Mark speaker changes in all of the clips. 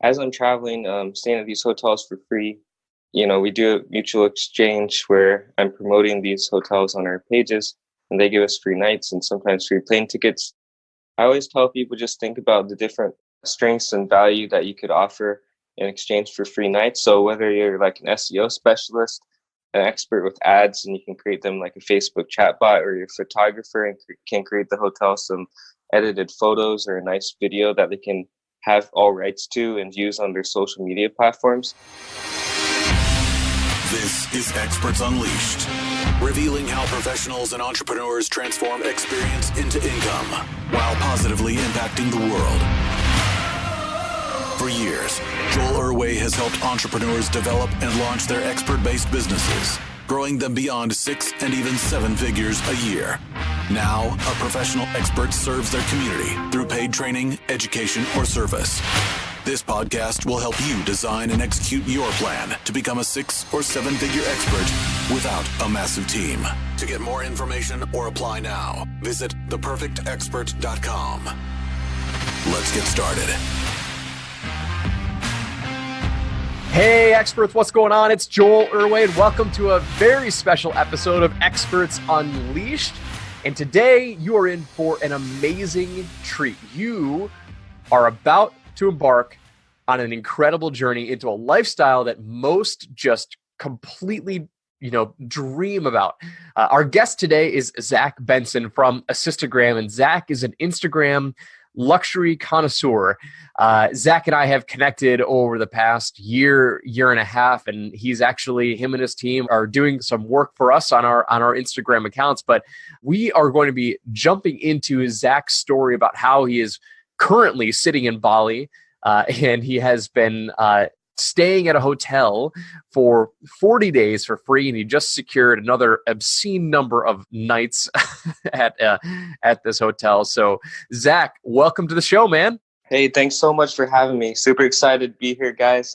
Speaker 1: as I'm traveling, staying at these hotels for free, we do a mutual exchange where I'm promoting these hotels on our pages and they give us free nights and sometimes free plane tickets. I always tell people just think about the different strengths and value that you could offer in exchange for free nights. So whether you're like an SEO specialist, an expert with ads, and you can create them like a Facebook chatbot, or you're a photographer and can create the hotel some edited photos or a nice video that they can have all rights to and use on their social media platforms.
Speaker 2: This is Experts Unleashed, revealing how professionals and entrepreneurs transform experience into income while positively impacting the world. For years, Joel Irway has helped entrepreneurs develop and launch their expert-based businesses, growing them beyond 6 and even 7 figures a year. Now, a professional expert serves their community through paid training, education, or service. This podcast will help you design and execute your plan to become a 6 or 7 figure expert without a massive team. To get more information or apply now, visit theperfectexpert.com. Let's get started.
Speaker 3: Hey experts, what's going on? It's Joel Irway and welcome to a very special episode of Experts Unleashed. And today you are in for an amazing treat. You are about to embark on an incredible journey into a lifestyle that most just completely, dream about. Our guest today is Zach Benson from Assistagram, and Zach is an Instagram luxury connoisseur. Zach and I have connected over the past year and a half, and him and his team are doing some work for us on our Instagram accounts. But we are going to be jumping into Zach's story about how he is currently sitting in Bali, and he has been staying at a hotel for 40 days for free, and he just secured another obscene number of nights at this hotel. So, Zach, welcome to the show, man.
Speaker 1: Hey, thanks so much for having me. Super excited to be here, guys.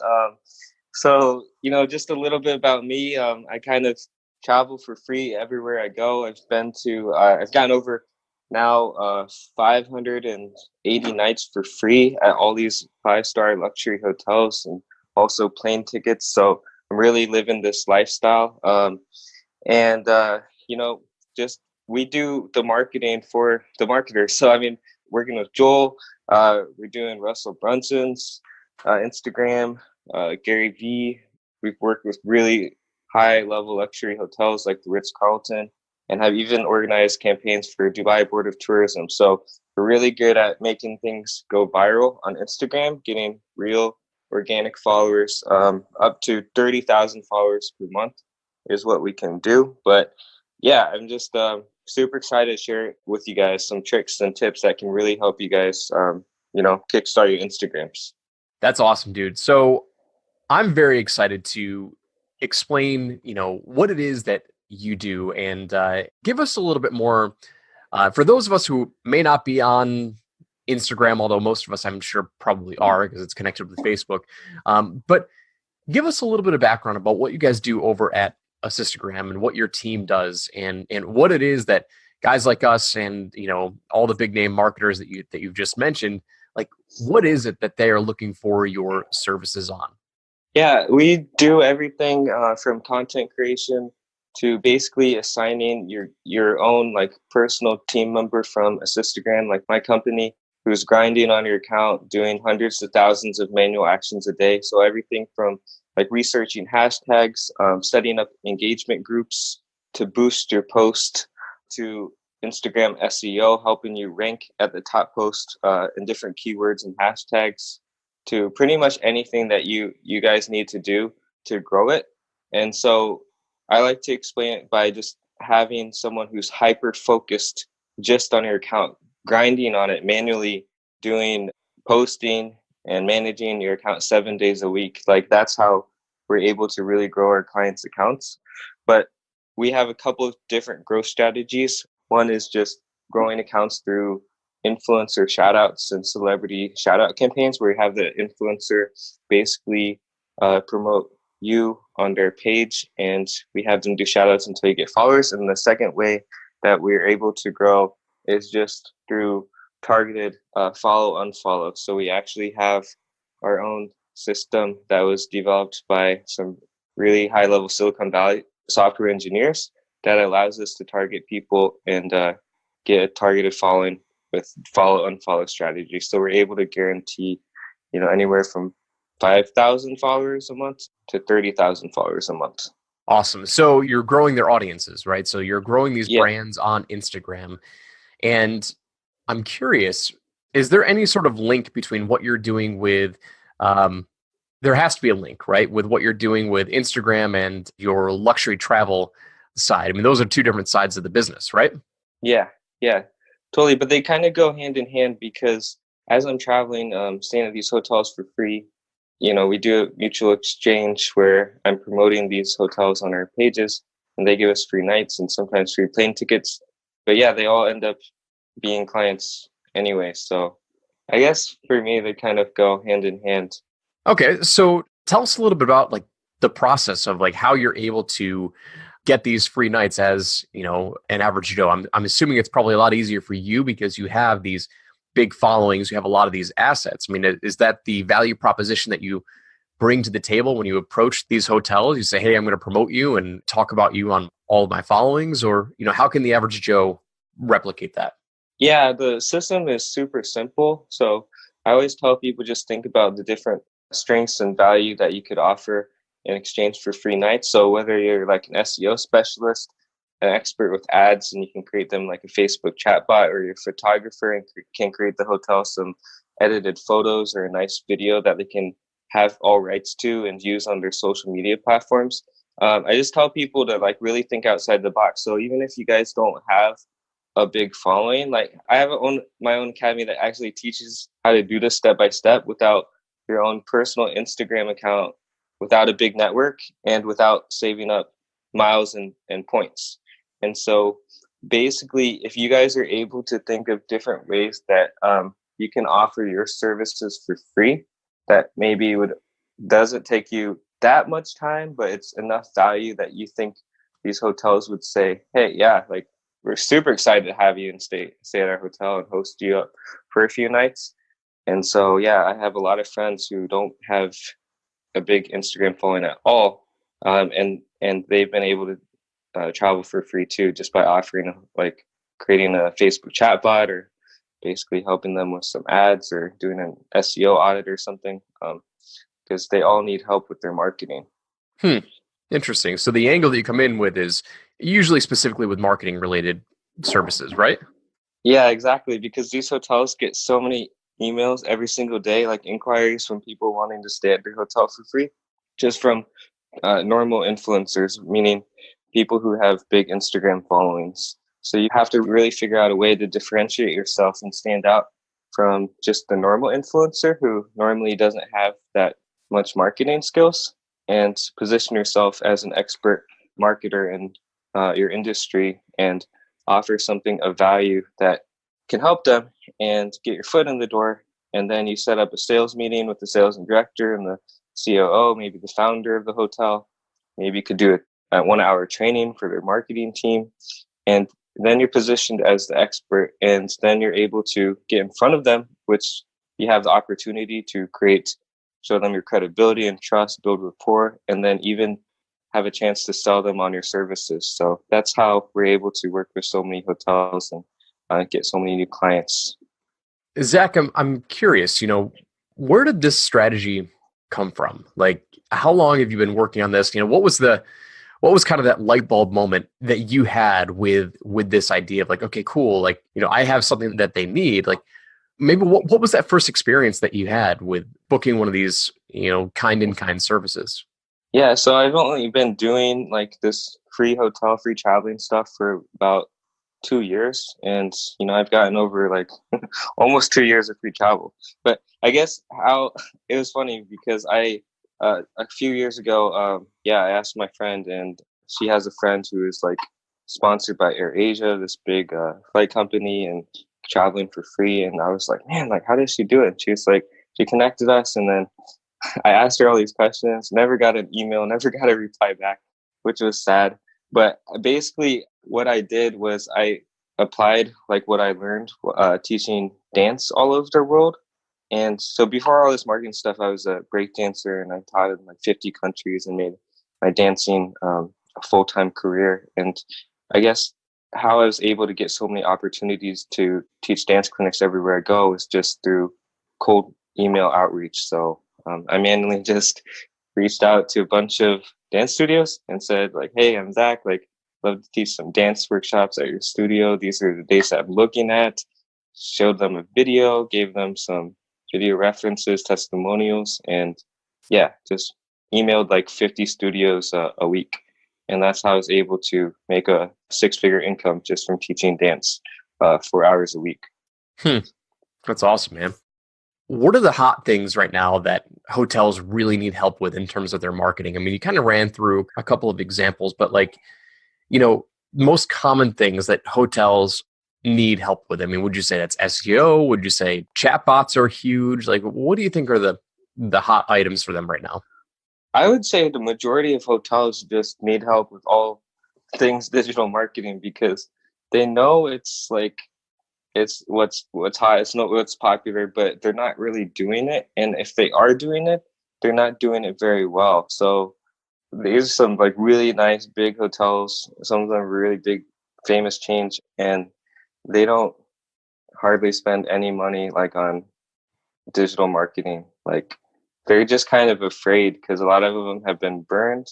Speaker 1: Just a little bit about me. I kind of travel for free everywhere I go. I've gotten over now 580 nights for free at all these 5-star luxury hotels and also plane tickets. So I'm really living this lifestyle. We do the marketing for the marketers. So, working with Joel, we're doing Russell Brunson's Instagram, Gary Vee. We've worked with really high level luxury hotels like the Ritz-Carlton, and have even organized campaigns for Dubai Board of Tourism. So we're really good at making things go viral on Instagram, getting real organic followers. Up to 30,000 followers per month is what we can do. But yeah, I'm just super excited to share with you guys some tricks and tips that can really help you guys, kickstart your Instagrams.
Speaker 3: That's awesome, dude. So I'm very excited to explain, what it is that you do, and give us a little bit more for those of us who may not be on Instagram, although most of us I'm sure probably are because it's connected with Facebook. But give us a little bit of background about what you guys do over at Assistagram and what your team does, and what it is that guys like us and all the big name marketers that you've just mentioned, like what is it that they are looking for your services on?
Speaker 1: Yeah, we do everything from content creation to basically assigning your own like personal team member from Assistagram, like my company, who's grinding on your account, doing hundreds of thousands of manual actions a day. So everything from like researching hashtags, setting up engagement groups to boost your post, to Instagram SEO, helping you rank at the top post in different keywords and hashtags, to pretty much anything that you guys need to do to grow it. And so I like to explain it by just having someone who's hyper focused just on your account, grinding on it, manually doing posting and managing your account 7 days a week. Like that's how we're able to really grow our clients' accounts. But we have a couple of different growth strategies. One is just growing accounts through influencer shout outs and celebrity shout out campaigns, where you have the influencer basically promote you on their page and we have them do shout outs until you get followers. And the second way that we're able to grow is just through targeted follow unfollow. So we actually have our own system that was developed by some really high level Silicon Valley software engineers that allows us to target people and get a targeted following with follow unfollow strategy. So we're able to guarantee, anywhere from 5,000 followers a month to 30,000 followers a month.
Speaker 3: Awesome. So you're growing their audiences, right? So you're growing these
Speaker 1: Yeah.
Speaker 3: brands on Instagram. And I'm curious, is there any sort of link between what you're doing with, there has to be a link, right? With what you're doing with Instagram and your luxury travel side. I mean, those are two different sides of the business, right?
Speaker 1: Yeah, totally. But they kind of go hand in hand because as I'm traveling, staying at these hotels for free, we do a mutual exchange where I'm promoting these hotels on our pages and they give us free nights and sometimes free plane tickets. But yeah, they all end up being clients anyway. So I guess for me, they kind of go hand in hand.
Speaker 3: Okay. So tell us a little bit about like the process of like how you're able to get these free nights as, an average Joe. I'm assuming it's probably a lot easier for you because you have these big followings, you have a lot of these assets. I mean, is that the value proposition that you bring to the table when you approach these hotels? You say, hey, I'm going to promote you and talk about you on all of my followings, or, how can the average Joe replicate that?
Speaker 1: Yeah, the system is super simple. So I always tell people just think about the different strengths and value that you could offer in exchange for free nights. So whether you're like an SEO specialist, an expert with ads, and you can create them like a Facebook chatbot, or you're a photographer and can create the hotel some edited photos or a nice video that they can have all rights to and use on their social media platforms. I just tell people to like really think outside the box. So even if you guys don't have a big following, like I have my own academy that actually teaches how to do this step by step without your own personal Instagram account, without a big network, and without saving up miles and points. And so basically, if you guys are able to think of different ways that you can offer your services for free, that maybe doesn't take you that much time, but it's enough value that you think these hotels would say, hey, yeah, like we're super excited to have you and stay at our hotel and host you up for a few nights. And so, yeah, I have a lot of friends who don't have a big Instagram following at all, and they've been able to travel for free too, just by creating a Facebook chatbot or basically helping them with some ads or doing an SEO audit or something, because they all need help with their marketing.
Speaker 3: Interesting. So the angle that you come in with is usually specifically with marketing related services, right?
Speaker 1: Yeah, exactly. Because these hotels get so many emails every single day, like inquiries from people wanting to stay at their hotel for free, just from normal influencers, meaning people who have big Instagram followings. So you have to really figure out a way to differentiate yourself and stand out from just the normal influencer who normally doesn't have that much marketing skills, and position yourself as an expert marketer in your industry and offer something of value that can help them and get your foot in the door. And then you set up a sales meeting with the sales director and the COO, maybe the founder of the hotel. Maybe you could do a 1 hour training for their marketing team. And then you're positioned as the expert, and then you're able to get in front of them, which you have the opportunity to show them your credibility and trust, build rapport, and then even have a chance to sell them on your services. So that's how we're able to work with so many hotels and get so many new clients.
Speaker 3: Zach, I'm curious, where did this strategy come from? Like, how long have you been working on this? What was kind of that light bulb moment that you had with this idea of like, okay, cool. Like, I have something that they need. Like, maybe what was that first experience that you had with booking one of these, kind in kind services?
Speaker 1: Yeah, so I've only been doing like this free traveling stuff for about 2 years, and I've gotten over like almost 2 years of free travel. But I guess how it was funny because I a few years ago, I asked my friend, and she has a friend who is like sponsored by AirAsia, this big flight company, and traveling for free. And I was like, man, like how does she do it? She was like, she connected us, and then I asked her all these questions, never got an email, never got a reply back, which was sad. But basically what I did was I applied like what I learned teaching dance all over the world. And so before all this marketing stuff, I was a break dancer, and I taught in like 50 countries and made my dancing a full-time career. And I guess how I was able to get so many opportunities to teach dance clinics everywhere I go is just through cold email outreach. So I manually just reached out to a bunch of dance studios and said, like, hey, I'm Zach, like, love to teach some dance workshops at your studio. These are the dates I'm looking at. Showed them a video, gave them some video references, testimonials, and yeah, just emailed like 50 studios a week. And that's how I was able to make a 6-figure income just from teaching dance 4 hours a week.
Speaker 3: That's awesome, man. What are the hot things right now that hotels really need help with in terms of their marketing? I mean, you kind of ran through a couple of examples, but like, most common things that hotels need help with. I mean, would you say that's SEO? Would you say chatbots are huge? Like, what do you think are the hot items for them right now?
Speaker 1: I would say the majority of hotels just need help with all things digital marketing, because they know it's what's hot, it's not what's popular, but they're not really doing it. And if they are doing it, they're not doing it very well. So these are some like really nice big hotels, some of them really big famous chains, and they don't hardly spend any money like on digital marketing. Like, they're just kind of afraid because a lot of them have been burned.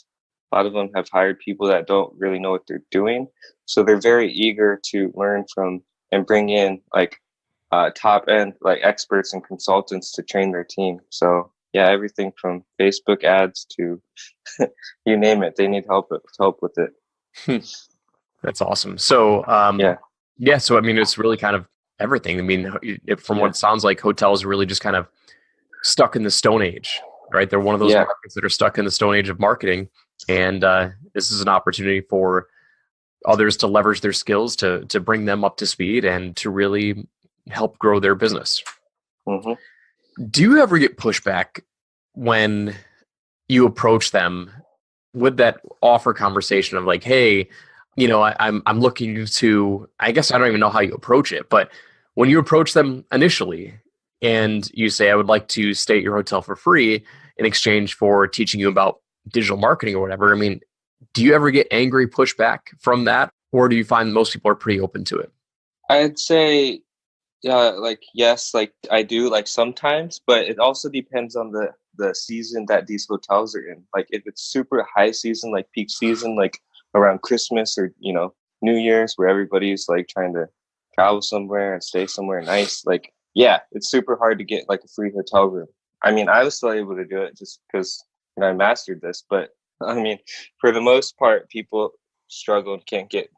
Speaker 1: A lot of them have hired people that don't really know what they're doing. So they're very eager to learn from and bring in like top end like experts and consultants to train their team. So yeah, everything from Facebook ads to you name it, they need help with it.
Speaker 3: That's awesome. So yeah. So I mean, it's really kind of everything. I mean, from what it sounds like, hotels are really just kind of stuck in the Stone Age, right? They're one of those markets that are stuck in the Stone Age of marketing, and this is an opportunity for others to leverage their skills to bring them up to speed and to really help grow their business.
Speaker 1: Mm-hmm.
Speaker 3: Do you ever get pushback when you approach them with that offer conversation of like, hey, I'm looking to, I guess I don't even know how you approach it, but when you approach them initially and you say, I would like to stay at your hotel for free in exchange for teaching you about digital marketing or whatever, I mean, do you ever get angry pushback from that? Or do you find most people are pretty open to it?
Speaker 1: I'd say, like, yes, like I do, like sometimes, but it also depends on the season that these hotels are in. Like, if it's super high season, like peak season, like around Christmas or, New Year's, where everybody's like trying to travel somewhere and stay somewhere nice, like, yeah, it's super hard to get like a free hotel room. I mean, I was still able to do it just because I mastered this, but I mean, for the most part, people struggle and can't get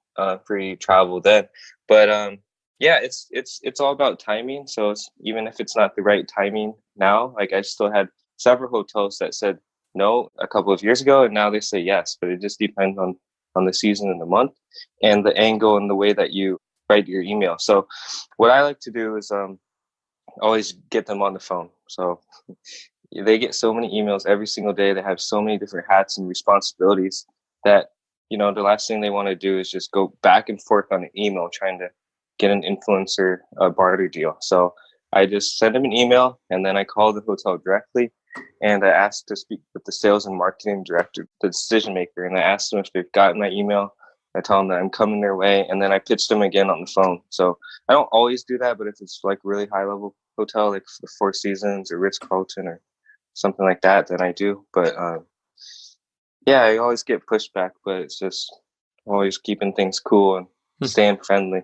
Speaker 1: free travel then. But yeah, it's all about timing. So even if it's not the right timing now, like I still had several hotels that said no a couple of years ago, and now they say yes. But it just depends on the season and the month and the angle and the way that you write your email. So what I like to do is always get them on the phone. So they get so many emails every single day. They have so many different hats and responsibilities that, the last thing they want to do is just go back and forth on an email trying to get an influencer barter deal. So I just send them an email, and then I call the hotel directly, and I ask to speak with the sales and marketing director, the decision maker, and I ask them if they've gotten my email. I tell them that I'm coming their way, and then I pitch them again on the phone. So I don't always do that, but if it's like really high level hotel, like the Four Seasons or Ritz-Carlton or something like that, then I do. But yeah, I always get pushback, but it's just always keeping things cool and staying friendly.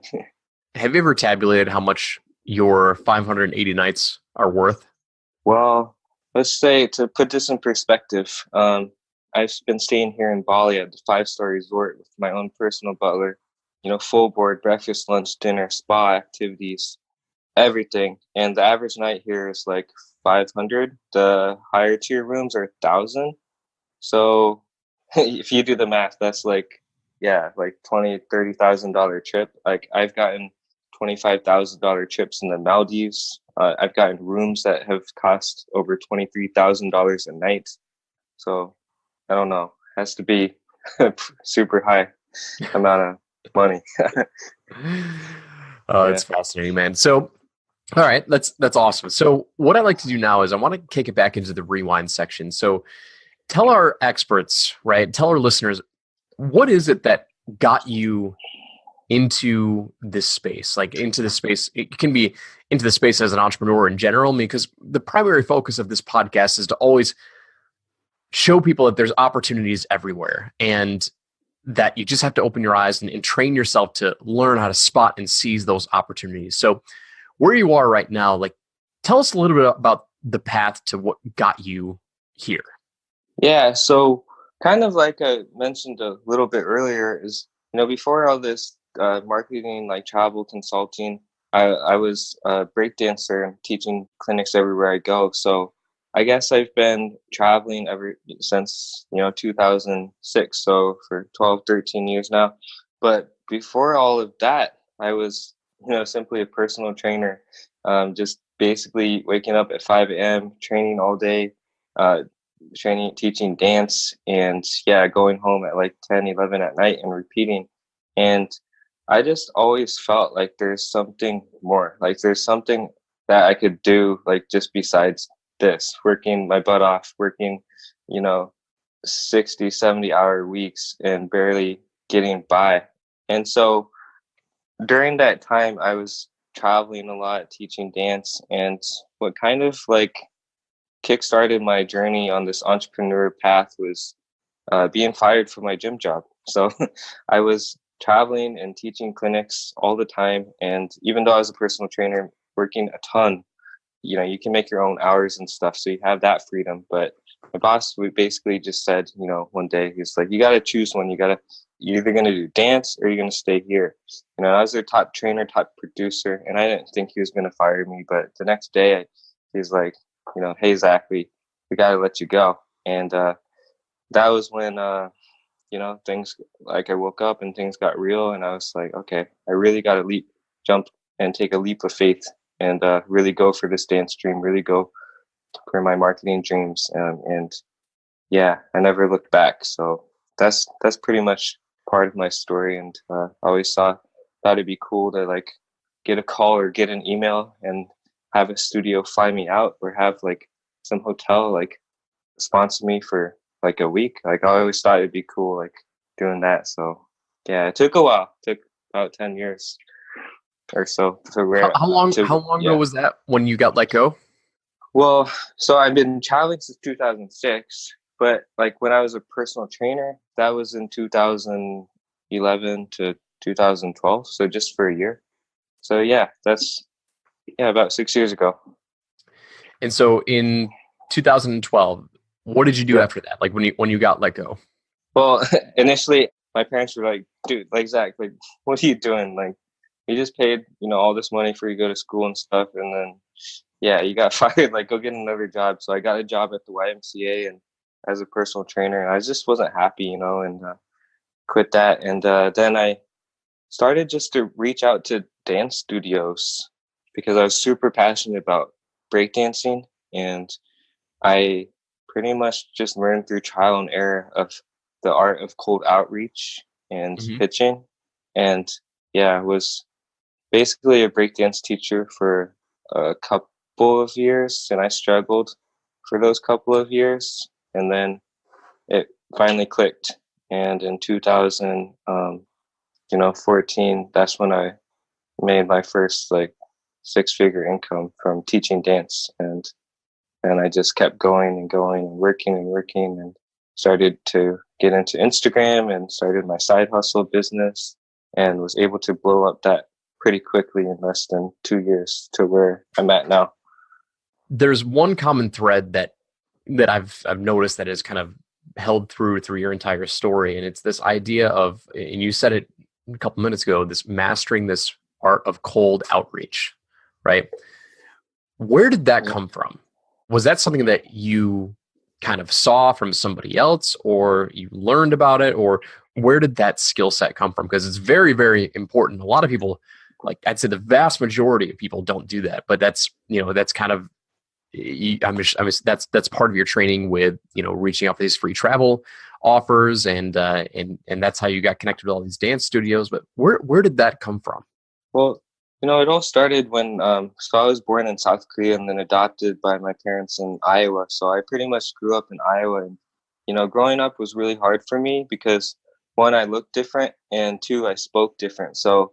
Speaker 3: Have you ever tabulated how much your 580 nights are worth?
Speaker 1: Well, let's say, to put this in perspective, I've been staying here in Bali at the 5-star resort with my own personal butler, full board, breakfast, lunch, dinner, spa activities, everything. And the average night here is like 500. The higher tier rooms are 1,000. So if you do the math, that's like $20,000-$30,000 trip. Like, I've gotten $25,000 trips in the Maldives. I've gotten rooms that have cost over $23,000 a night. So I don't know, it has to be super high amount of money.
Speaker 3: Oh, it's fascinating, man. So All right, that's awesome. So what I like to do now is I want to kick it back into the rewind section. So tell our experts, right? Tell our listeners, what is it that got you into this space? Like into the space, it can be into the space as an entrepreneur in general, because the primary focus of this podcast is to always show people that there's opportunities everywhere and that you just have to open your eyes and train yourself to learn how to spot and seize those opportunities. So where you are right now, like, tell us a little bit about the path to what got you here.
Speaker 1: Yeah, so kind of like I mentioned a little bit earlier is, before all this marketing, like travel consulting, I was a breakdancer and teaching clinics everywhere I go. So I guess I've been traveling ever since, 2006. So for 12, 13 years now. But before all of that, I was, simply a personal trainer, just basically waking up at 5 a.m., training all day, teaching dance, and going home at like 10, 11 at night and repeating. And I just always felt like there's something more, like there's something that I could do, like just besides this, working my butt off, working, 60, 70-hour weeks and barely getting by. And so during that time, I was traveling a lot, teaching dance, and what kind of like kickstarted my journey on this entrepreneur path was being fired from my gym job. So I was traveling and teaching clinics all the time, and even though I was a personal trainer, working a ton, you can make your own hours and stuff, so you have that freedom. But my boss basically just said, one day, he's like, you got to choose one. You're either going to do dance or you're going to stay here. I was their top trainer, top producer, and I didn't think he was going to fire me. But the next day, he's like, hey, Zach, we got to let you go. And that was when, things, like, I woke up and things got real. And I was like, okay, I really got to jump and take a leap of faith and really go for this dance dream, really go for my marketing dreams. And I never looked back. So that's pretty much part of my story. And I always thought it'd be cool to like get a call or get an email and have a studio fly me out, or have like some hotel like sponsor me for like a week. Like I always thought it'd be cool like doing that. So yeah, it took a while. It took about 10 years or so.
Speaker 3: How long ago was that when you got let go?
Speaker 1: Well, so I've been traveling since 2006, but like when I was a personal trainer, that was in 2011 to 2012. So just for a year. So yeah, that's about 6 years ago.
Speaker 3: And so in 2012, what did you do after that? Like when you got let go?
Speaker 1: Well, initially my parents were like, dude, like, Zach, like, what are you doing? Like, you just paid, all this money for you to go to school and stuff. And then, you got fired, like, go get another job. So I got a job at the YMCA and as a personal trainer, and I just wasn't happy, and quit that. And then I started just to reach out to dance studios because I was super passionate about breakdancing, and I pretty much just learned through trial and error of the art of cold outreach and pitching. And was basically a breakdance teacher for a couple of years, and I struggled for those couple of years, and then it finally clicked. And in 2014, that's when I made my first like 6-figure income from teaching dance. And I just kept going and going and working and started to get into Instagram and started my side hustle business, and was able to blow up that pretty quickly in less than 2 years to where I'm at now.
Speaker 3: There's one common thread that I've noticed that is kind of held through your entire story, and it's this idea of, and you said it a couple minutes ago, this mastering this art of cold outreach, right? Where did that come from? Was that something that you kind of saw from somebody else, or you learned about it, or where did that skill set come from? Because it's very, very important. A lot of people, like I'd say the vast majority of people don't do that, but that's kind of, that's part of your training with, reaching out for these free travel offers, and that's how you got connected with all these dance studios. But where did that come from?
Speaker 1: Well, It all started when, so I was born in South Korea and then adopted by my parents in Iowa. So I pretty much grew up in Iowa. And, growing up was really hard for me because one, I looked different, and two, I spoke different. So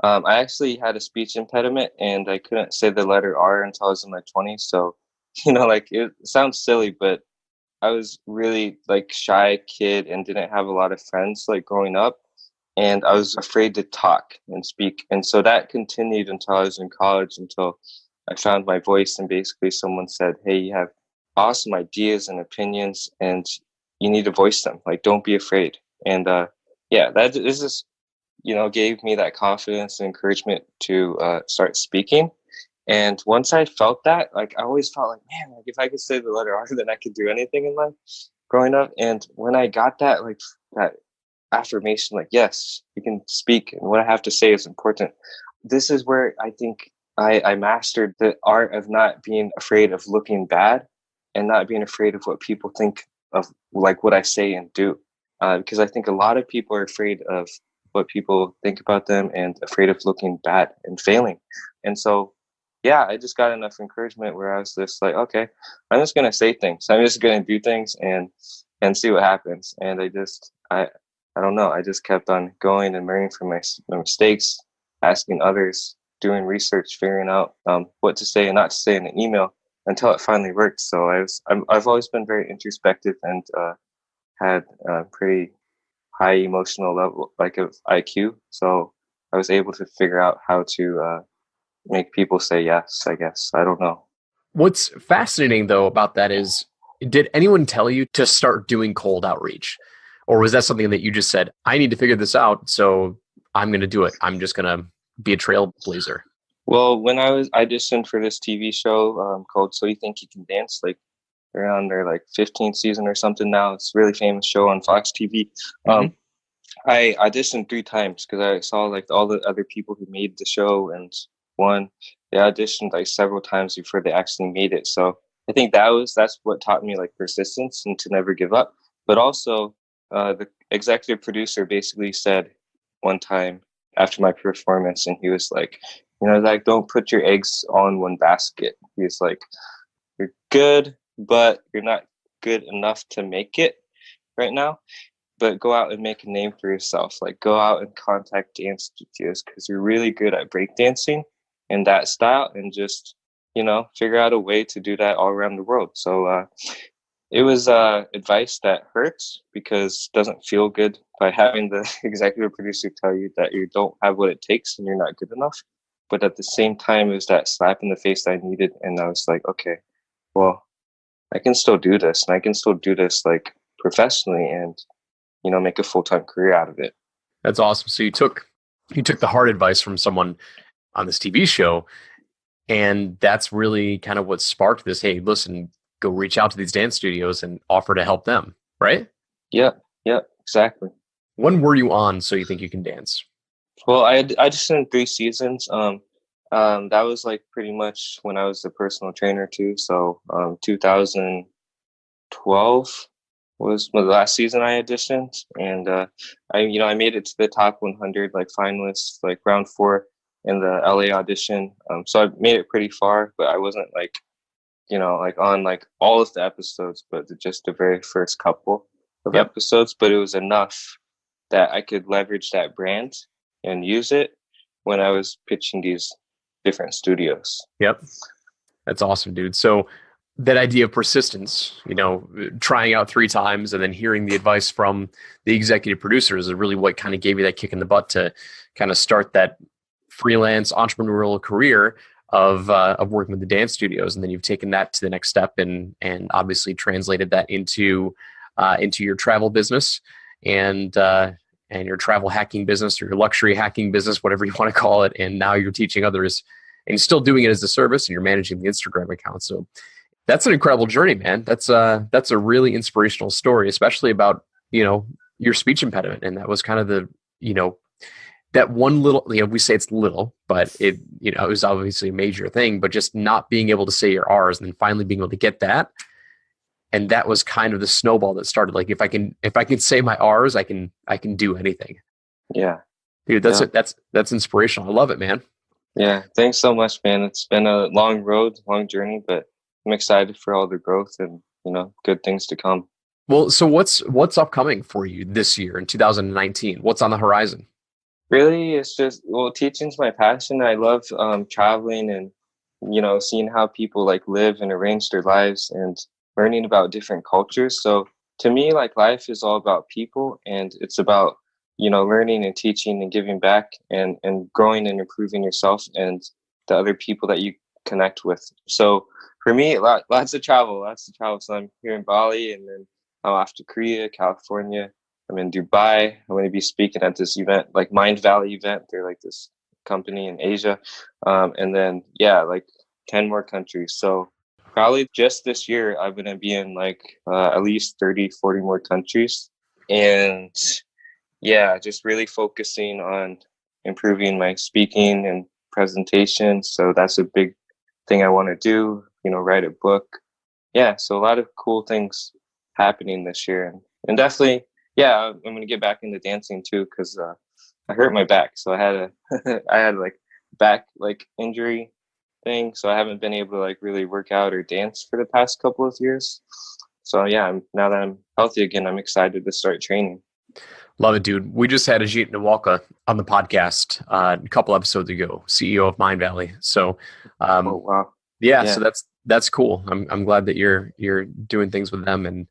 Speaker 1: I actually had a speech impediment and I couldn't say the letter R until I was in my 20s. So, like it sounds silly, but I was really like shy kid and didn't have a lot of friends like growing up. And I was afraid to talk and speak. And so that continued until I was in college, until I found my voice. And basically someone said, hey, you have awesome ideas and opinions and you need to voice them. Like, don't be afraid. And that is just, gave me that confidence and encouragement to start speaking. And once I felt that, like, I always felt like, man, like if I could say the letter R, then I could do anything in life growing up. And when I got that, like that affirmation, like, yes, you can speak and what I have to say is important. This is where I think I mastered the art of not being afraid of looking bad and not being afraid of what people think of like what I say and do. Because I think a lot of people are afraid of what people think about them and afraid of looking bad and failing. And so, yeah, I just got enough encouragement where I was just like, okay, I'm just going to say things. I'm just going to do things and see what happens. And I don't know. I just kept on going and learning from my mistakes, asking others, doing research, figuring out what to say and not to say in an email until it finally worked. So I've always been very introspective and had a pretty high emotional level, like of IQ. So I was able to figure out how to make people say yes, I guess. I don't know.
Speaker 3: What's fascinating though about that is, did anyone tell you to start doing cold outreach? Or was that something that you just said, I need to figure this out, so I'm going to do it. I'm just going to be a trailblazer?
Speaker 1: Well, when I was auditioned for this TV show called So You Think You Can Dance, like around their like 15th season or something now, it's a really famous show on Fox TV. I auditioned 3 times because I saw like all the other people who made the show and won. They auditioned like several times before they actually made it. So I think that's what taught me like persistence and to never give up. But also the executive producer basically said one time after my performance, and he was like, like, don't put your eggs all in one basket. He was like, you're good, but you're not good enough to make it right now. But go out and make a name for yourself. Like, go out and contact dance studios because you're really good at breakdancing in that style, and just, figure out a way to do that all around the world. So it was advice that hurts because it doesn't feel good by having the executive producer tell you that you don't have what it takes and you're not good enough. But at the same time, it was that slap in the face that I needed. And I was like, okay, well, I can still do this, and I can still do this like professionally and, make a full-time career out of it.
Speaker 3: That's awesome. So you took the hard advice from someone on this TV show, and that's really kind of what sparked this. Hey, listen, go reach out to these dance studios and offer to help them, right?
Speaker 1: Yeah, exactly.
Speaker 3: When were you on So You Think You Can Dance?
Speaker 1: Well, I just did 3 seasons. That was like pretty much when I was the personal trainer too. So 2012 was the last season I auditioned, and I made it to the top 100 like finalists, like round 4 in the LA audition. So I made it pretty far, but I wasn't like on like all of the episodes, but just the very first couple of episodes. But it was enough that I could leverage that brand and use it when I was pitching these different studios.
Speaker 3: Yep. That's awesome, dude. So that idea of persistence, trying out 3 times and then hearing the advice from the executive producers is really what kind of gave you that kick in the butt to kind of start that freelance entrepreneurial career of working with the dance studios. And then you've taken that to the next step and obviously translated that into your travel business and your travel hacking business or your luxury hacking business, whatever you want to call it. And now you're teaching others and still doing it as a service, and you're managing the Instagram account. So that's an incredible journey, man. That's a really inspirational story, especially about, your speech impediment. And that was kind of the, that one little, we say it's little, but it was obviously a major thing, but just not being able to say your R's and then finally being able to get that. And that was kind of the snowball that started. Like, if I can say my R's, I can do anything.
Speaker 1: Yeah.
Speaker 3: Dude, that's inspirational. I love it, man.
Speaker 1: Yeah, thanks so much, man. It's been a long road, long journey, but I'm excited for all the growth and, good things to come.
Speaker 3: Well, so what's upcoming for you this year in 2019? What's on the horizon?
Speaker 1: Really, it's just, well, teaching's my passion. I love traveling and, seeing how people like live and arrange their lives and learning about different cultures. So to me, like life is all about people, and it's about, learning and teaching and giving back and growing and improving yourself and the other people that you connect with. So for me, lots of travel, lots of travel. So I'm here in Bali, and then I'm off to Korea, California. I'm in Dubai. I'm going to be speaking at this event, like Mind Valley event. They're like this company in Asia. And then, yeah, like 10 more countries. So probably just this year, I'm going to be in like at least 30, 40 more countries. And yeah, just really focusing on improving my speaking and presentation. So that's a big thing I want to do, write a book. Yeah, so a lot of cool things happening this year. And definitely, yeah, I'm going to get back into dancing too, because I hurt my back. So I had I had like back like injury thing. So I haven't been able to like really work out or dance for the past couple of years. So yeah, now that I'm healthy again, I'm excited to start training.
Speaker 3: Love it, dude. We just had Ajit Nawalka on the podcast a couple episodes ago, CEO of Mind Valley. So,
Speaker 1: oh, wow.
Speaker 3: Yeah, so that's cool. I'm glad that you're doing things with them, and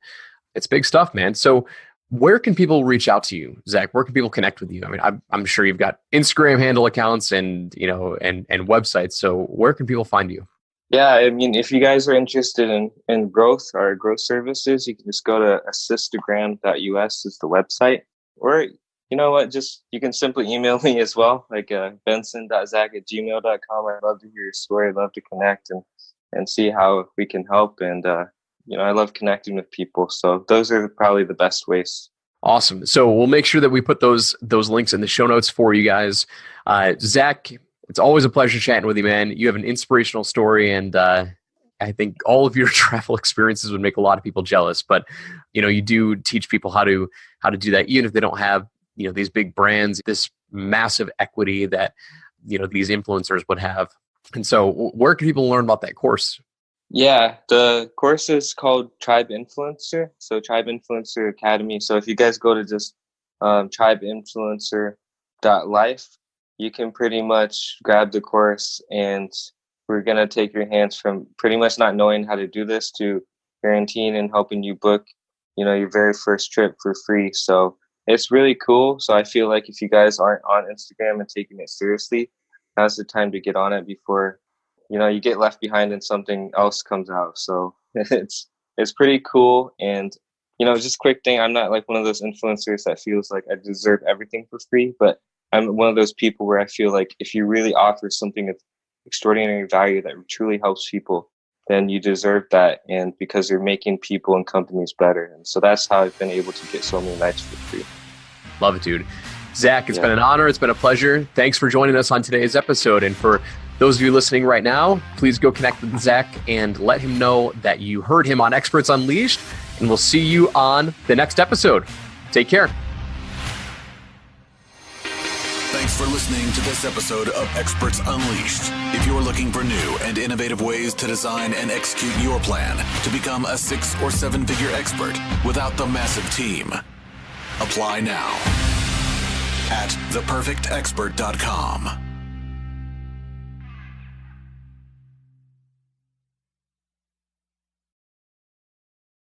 Speaker 3: it's big stuff, man. So where can people reach out to you, Zach? Where can people connect with you? I mean, I'm sure you've got Instagram handle accounts and and websites. So where can people find you?
Speaker 1: Yeah, I mean, if you guys are interested in growth or growth services, you can just go to assistagram.us is the website. Or you know what, just you can simply email me as well, like benson.zach@gmail.com. I'd love to hear your story. I'd love to connect and see how we can help. And I love connecting with people. So those are probably the best ways.
Speaker 3: Awesome. So we'll make sure that we put those links in the show notes for you guys. Zach, it's always a pleasure chatting with you, man. You have an inspirational story, and I think all of your travel experiences would make a lot of people jealous. But you do teach people how to do that, even if they don't have these big brands, this massive equity that these influencers would have. And so, where can people learn about that course?
Speaker 1: Yeah, the course is called Tribe Influencer. So Tribe Influencer Academy. So if you guys go to just tribeinfluencer.life, you can pretty much grab the course, and we're going to take your hands from pretty much not knowing how to do this to guaranteeing and helping you book, your very first trip for free. So it's really cool. So I feel like if you guys aren't on Instagram and taking it seriously, now's the time to get on it before you get left behind and something else comes out. So it's pretty cool. And just quick thing, I'm not like one of those influencers that feels like I deserve everything for free, but I'm one of those people where I feel like if you really offer something of extraordinary value that truly helps people, then you deserve that. And because you're making people and companies better. And so that's how I've been able to get so many nights for free.
Speaker 3: Love it, dude. Zach, it's been an honor. It's been a pleasure. Thanks for joining us on today's episode. And for those of you listening right now, please go connect with Zach and let him know that you heard him on Experts Unleashed. And we'll see you on the next episode. Take care.
Speaker 2: Thanks for listening to this episode of Experts Unleashed. If you're looking for new and innovative ways to design and execute your plan to become a 6 or 7 figure expert without the massive team, apply now at theperfectexpert.com.